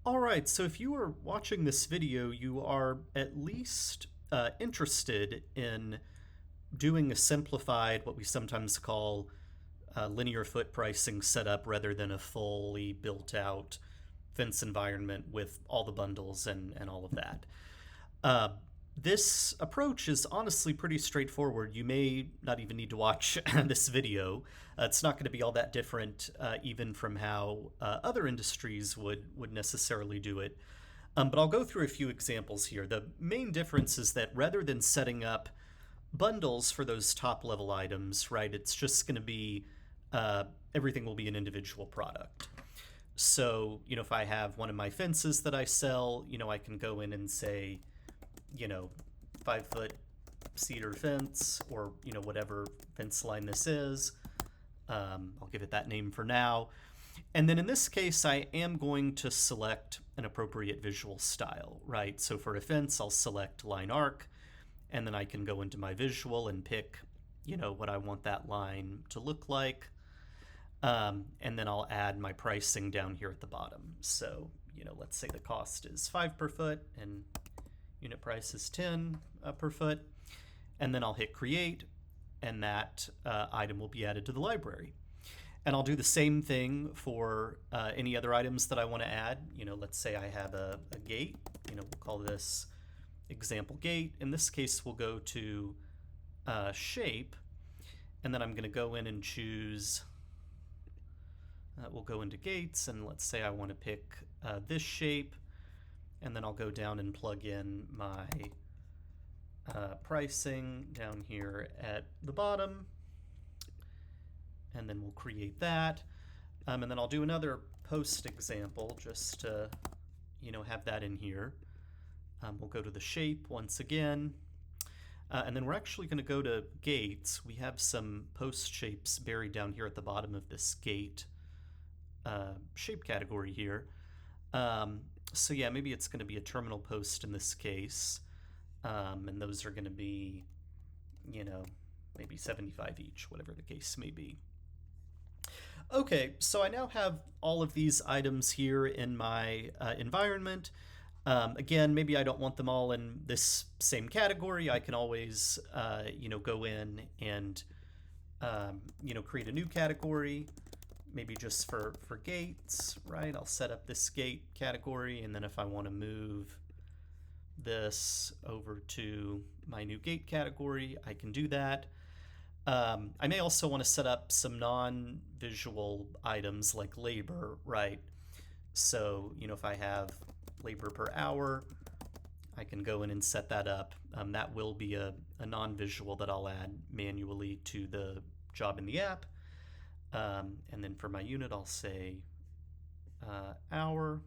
All right, so if you are watching this video, you are at least interested in doing a simplified, what we sometimes call linear foot pricing setup rather than a fully built out fence environment with all the bundles and all of that. Uh, this approach is honestly pretty straightforward. You may not even need to watch this video. It's not going to be all that different, even from how other industries would necessarily do it. But I'll go through a few examples here. The main difference is that rather than setting up bundles for those top level items, right, it's just going to be everything will be an individual product. So, if I have one of my fences that I sell, I can go in and say, you know, 5 foot cedar fence or, whatever fence line this is. I'll give it that name for now. And then in this case, I am going to select an appropriate visual style, right? So for a fence, I'll select line arc, and then I can go into my visual and pick, what I want that line to look like. And then I'll add my pricing down here at the bottom. So, let's say the cost is 5 per foot and unit price is 10 per foot. And then I'll hit create, and that item will be added to the library. And I'll do the same thing for any other items that I want to add. Let's say I have a gate. We'll call this example gate. In this case, we'll go to shape, and then I'm going to go in and choose. We'll go into gates, and let's say I want to pick this shape, and then I'll go down and plug in my pricing down here at the bottom, and then we'll create that. And then I'll do another post example just to, have that in here. We'll go to the shape once again. And then we're actually going to go to gates. We have some post shapes buried down here at the bottom of this gate shape category here. So yeah, maybe it's going to be a terminal post in this case. And those are going to be, maybe 75 each, whatever the case may be. Okay, so I now have all of these items here in my environment. Again, maybe I don't want them all in this same category. I can always, go in and, create a new category, maybe just for gates, right? I'll set up this gate category, and then if I want to move this over to my new gate category, I can do that. I may also want to set up some non-visual items like labor, right? So, if I have labor per hour, I can go in and set that up. That will be a non-visual that I'll add manually to the job in the app. And then for my unit, I'll say hour,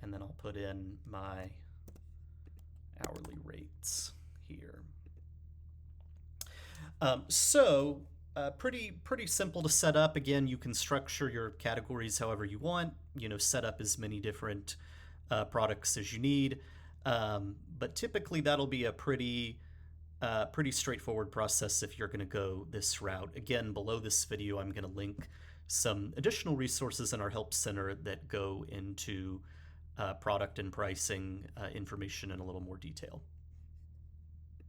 and then I'll put in my hourly rates here. Pretty simple to set up. Again, you can structure your categories however you want. Set up as many different products as you need. But typically, that'll be a pretty straightforward process if you're going to go this route. Again, below this video, I'm going to link some additional resources in our help center that go into product and pricing information in a little more detail.